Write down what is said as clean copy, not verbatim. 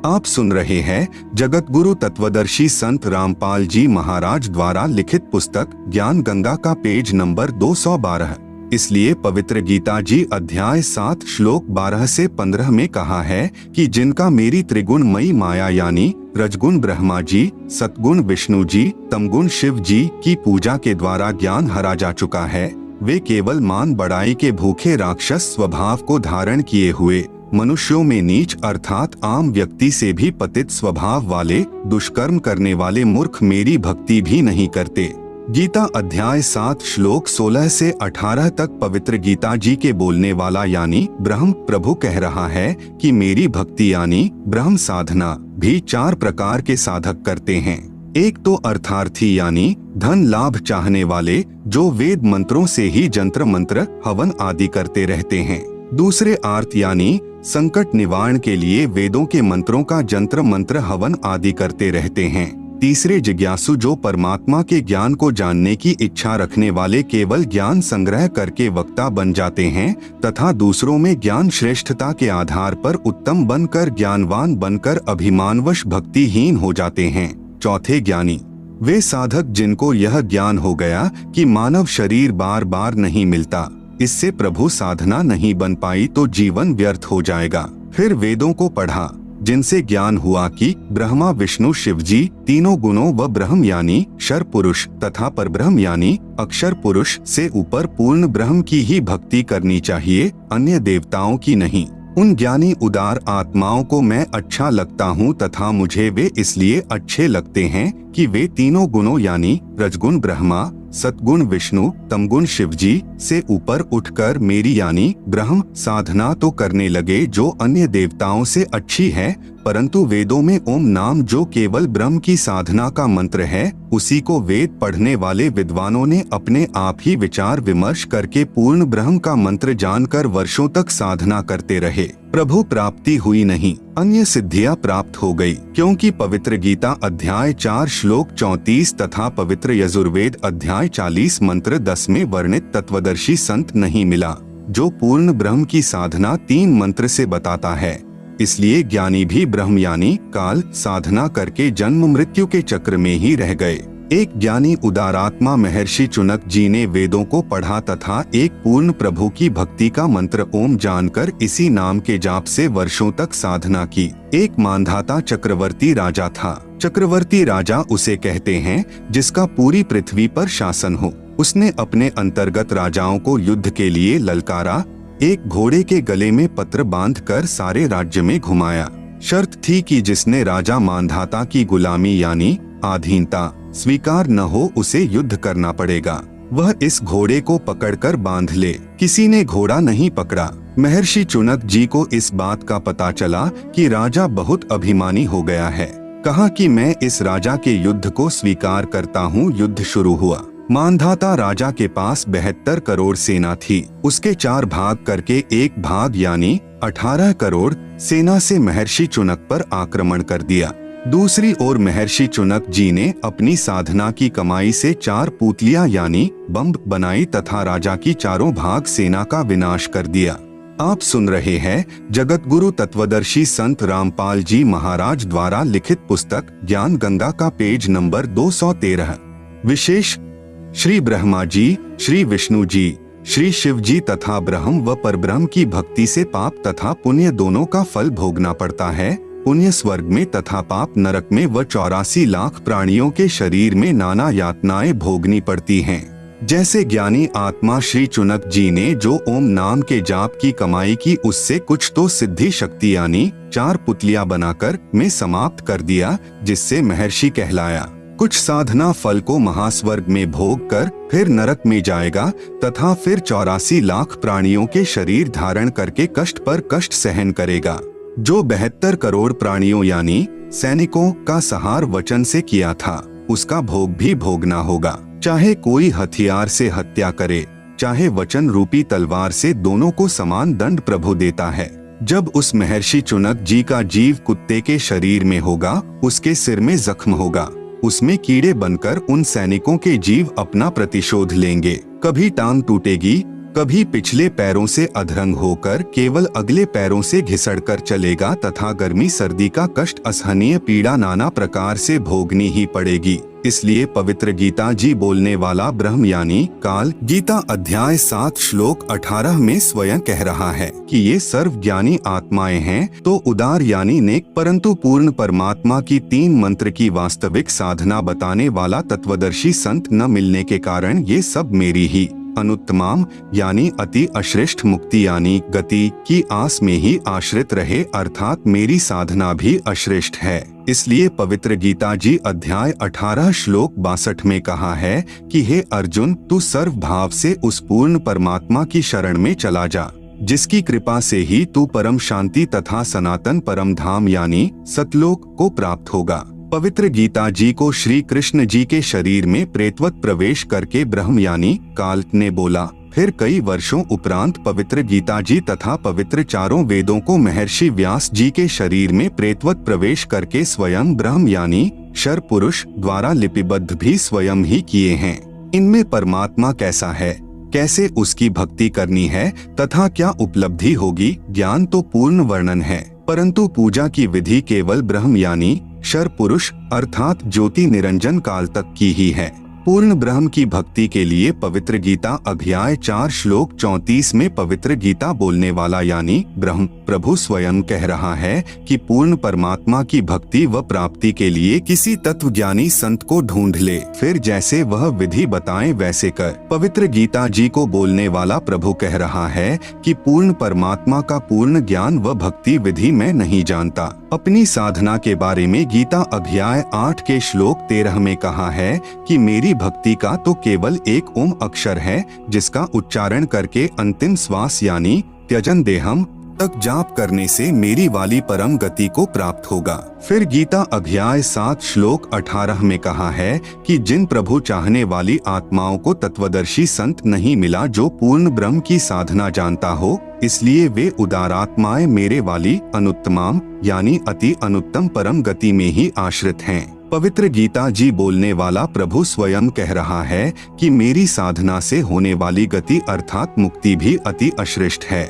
आप सुन रहे हैं जगत गुरु तत्वदर्शी संत रामपाल जी महाराज द्वारा लिखित पुस्तक ज्ञान गंगा का पेज नंबर 212। इसलिए पवित्र गीता जी अध्याय 7 श्लोक 12 से 15 में कहा है कि जिनका मेरी त्रिगुणमयी माया यानी रजगुण ब्रह्मा जी, सतगुण विष्णु जी, तमगुण शिव जी की पूजा के द्वारा ज्ञान हरा जा चुका है, वे केवल मान बढ़ाई के भूखे राक्षस स्वभाव को धारण किए हुए मनुष्यों में नीच अर्थात आम व्यक्ति से भी पतित स्वभाव वाले दुष्कर्म करने वाले मूर्ख मेरी भक्ति भी नहीं करते। गीता अध्याय 7 श्लोक 16 से 18 तक पवित्र गीता जी के बोलने वाला यानी ब्रह्म प्रभु कह रहा है कि मेरी भक्ति यानी ब्रह्म साधना भी 4 प्रकार के साधक करते हैं। एक तो अर्थार्थी यानी धन लाभ चाहने वाले जो वेद मंत्रों से ही जंत्र मंत्र हवन आदि करते रहते हैं। दूसरे आर्त यानी संकट निवारण के लिए वेदों के मंत्रों का जंत्र मंत्र हवन आदि करते रहते हैं। तीसरे जिज्ञासु जो परमात्मा के ज्ञान को जानने की इच्छा रखने वाले केवल ज्ञान संग्रह करके वक्ता बन जाते हैं तथा दूसरों में ज्ञान श्रेष्ठता के आधार पर उत्तम बनकर ज्ञानवान बनकर अभिमानवश भक्तिहीन हो जाते हैं। चौथे ज्ञानी वे साधक जिनको यह ज्ञान हो गया कि मानव शरीर बार बार नहीं मिलता, इससे प्रभु साधना नहीं बन पाई तो जीवन व्यर्थ हो जाएगा। फिर वेदों को पढ़ा जिनसे ज्ञान हुआ कि ब्रह्मा विष्णु शिव जी तीनों गुणों व ब्रह्म यानी क्षर पुरुष तथा परब्रह्म यानी अक्षर पुरुष से ऊपर पूर्ण ब्रह्म की ही भक्ति करनी चाहिए, अन्य देवताओं की नहीं। उन ज्ञानी उदार आत्माओं को मैं अच्छा लगता हूँ तथा मुझे वे इसलिए अच्छे लगते हैं कि वे तीनों गुणों यानी रजगुण ब्रह्मा, सतगुण विष्णु, तमगुण शिव जी से ऊपर उठकर मेरी यानी ब्रह्म साधना तो करने लगे जो अन्य देवताओं से अच्छी है, परंतु वेदों में ओम नाम जो केवल ब्रह्म की साधना का मंत्र है उसी को वेद पढ़ने वाले विद्वानों ने अपने आप ही विचार विमर्श करके पूर्ण ब्रह्म का मंत्र जानकर वर्षों तक साधना करते रहे। प्रभु प्राप्ति हुई नहीं, अन्य सिद्धियां प्राप्त हो गई, क्योंकि पवित्र गीता अध्याय 4 श्लोक 34 तथा पवित्र यजुर्वेद अध्याय 40 मंत्र 10 में वर्णित तत्वदर्शी संत नहीं मिला जो पूर्ण ब्रह्म की साधना 3 मंत्र से बताता है। इसलिए ज्ञानी भी ब्रह्म यानी काल साधना करके जन्म मृत्यु के चक्र में ही रह गए। एक ज्ञानी उदारात्मा महर्षि चुनक जी ने वेदों को पढ़ा तथा एक पूर्ण प्रभु की भक्ति का मंत्र ओम जानकर इसी नाम के जाप से वर्षों तक साधना की। एक मानधाता चक्रवर्ती राजा था। चक्रवर्ती राजा उसे कहते हैं जिसका पूरी पृथ्वी पर शासन हो। उसने अपने अंतर्गत राजाओं को युद्ध के लिए ललकारा, एक घोड़े के गले में पत्र बांधकर सारे राज्य में घुमाया। शर्त थी कि जिसने राजा मानधाता की गुलामी यानी अधीनता स्वीकार न हो उसे युद्ध करना पड़ेगा। वह इस घोड़े को पकड़कर बांध ले। किसी ने घोड़ा नहीं पकड़ा। महर्षि चुनक जी को इस बात का पता चला कि राजा बहुत अभिमानी हो गया है। कहा कि मैं इस राजा के युद्ध को स्वीकार करता हूँ। युद्ध शुरू हुआ। मानधाता राजा के पास 72 करोड़ सेना थी। उसके 4 भाग करके एक भाग यानी 18 करोड़ सेना से महर्षि चुनक पर आक्रमण कर दिया। दूसरी ओर महर्षि चुनक जी ने अपनी साधना की कमाई से 4 पुतलियां यानी बम बनाई तथा राजा की 4 भाग सेना का विनाश कर दिया। आप सुन रहे हैं जगत गुरु तत्वदर्शी संत रामपाल जी महाराज द्वारा लिखित पुस्तक ज्ञान गंगा का पेज नंबर 213। विशेष श्री ब्रह्मा जी, श्री विष्णु जी, श्री शिव जी तथा ब्रह्म व परब्रह्म की भक्ति से पाप तथा पुण्य दोनों का फल भोगना पड़ता है। पुण्य स्वर्ग में तथा पाप नरक में व 84 लाख प्राणियों के शरीर में नाना यातनाएं भोगनी पड़ती हैं। जैसे ज्ञानी आत्मा श्री चुनक जी ने जो ओम नाम के जाप की कमाई की उससे कुछ तो सिद्धि शक्ति यानी 4 पुतलियां बनाकर में समाप्त कर दिया जिससे महर्षि कहलाया। कुछ साधना फल को महास्वर्ग में भोग कर फिर नरक में जाएगा तथा फिर 84 लाख प्राणियों के शरीर धारण करके कष्ट पर कष्ट सहन करेगा। जो 72 करोड़ प्राणियों यानी सैनिकों का संहार वचन से किया था उसका भोग भी भोगना होगा। चाहे कोई हथियार से हत्या करे, चाहे वचन रूपी तलवार से, दोनों को समान दंड प्रभु देता है। जब उस महर्षि चुनक जी का जीव कुत्ते के शरीर में होगा, उसके सिर में जख्म होगा, उसमें कीड़े बनकर उन सैनिकों के जीव अपना प्रतिशोध लेंगे। कभी टांग टूटेगी, कभी पिछले पैरों से अधरंग होकर केवल अगले पैरों से घिसड़कर चलेगा तथा गर्मी सर्दी का कष्ट असहनीय पीड़ा नाना प्रकार से भोगनी ही पड़ेगी। इसलिए पवित्र गीता जी बोलने वाला ब्रह्म यानी काल गीता अध्याय 7 श्लोक 18 में स्वयं कह रहा है कि ये सर्वज्ञानी आत्माएं हैं, तो उदार यानी नेक परंतु पूर्ण परमात्मा की 3 मंत्र की वास्तविक साधना बताने वाला तत्वदर्शी संत न मिलने के कारण ये सब मेरी ही अनुत्तमाम यानी अति अश्रेष्ठ मुक्ति यानी गति की आस में ही आश्रित रहे, अर्थात मेरी साधना भी अश्रेष्ठ है। इसलिए पवित्र गीता जी अध्याय 18 श्लोक 62 में कहा है कि हे अर्जुन, तू सर्व भाव से उस पूर्ण परमात्मा की शरण में चला जा, जिसकी कृपा से ही तू परम शांति तथा सनातन परम धाम यानी सतलोक को प्राप्त होगा। पवित्र गीता जी को श्री कृष्ण जी के शरीर में प्रेतवत प्रवेश करके ब्रह्म यानी काल ने बोला। फिर कई वर्षों उपरांत पवित्र गीता जी तथा पवित्र चारों वेदों को महर्षि व्यास जी के शरीर में प्रेतवत प्रवेश करके स्वयं ब्रह्म यानी शर पुरुष द्वारा लिपिबद्ध भी स्वयं ही किए हैं। इनमें परमात्मा कैसा है, कैसे उसकी भक्ति करनी है तथा क्या उपलब्धि होगी, ज्ञान तो पूर्ण वर्णन है, परंतु पूजा की विधि केवल ब्रह्म यानी शर पुरुष अर्थात ज्योति निरंजन काल तक की ही है। पूर्ण ब्रह्म की भक्ति के लिए पवित्र गीता अध्याय 4 श्लोक 34 में पवित्र गीता बोलने वाला यानी ब्रह्म प्रभु स्वयं कह रहा है कि पूर्ण परमात्मा की भक्ति व प्राप्ति के लिए किसी तत्वज्ञानी संत को ढूंढ ले, फिर जैसे वह विधि बताएं वैसे कर। पवित्र गीता जी को बोलने वाला प्रभु कह रहा है कि पूर्ण परमात्मा का पूर्ण ज्ञान व भक्ति विधि मैं नहीं जानता। अपनी साधना के बारे में गीता अध्याय 8 के श्लोक 13 में कहा है कि मेरी भक्ति का तो केवल एक ओम अक्षर है, जिसका उच्चारण करके अंतिम श्वास यानी त्यजन देहम तक जाप करने से मेरी वाली परम गति को प्राप्त होगा। फिर गीता अध्याय 7 श्लोक 18 में कहा है कि जिन प्रभु चाहने वाली आत्माओं को तत्वदर्शी संत नहीं मिला जो पूर्ण ब्रह्म की साधना जानता हो, इसलिए वे उदारात्माएं मेरे वाली अनुत्तमाम यानी अति अनुत्तम परम गति में ही आश्रित हैं। पवित्र गीता जी बोलने वाला प्रभु स्वयं कह रहा है कि मेरी साधना से होने वाली गति अर्थात मुक्ति भी अति अश्रेष्ठ है।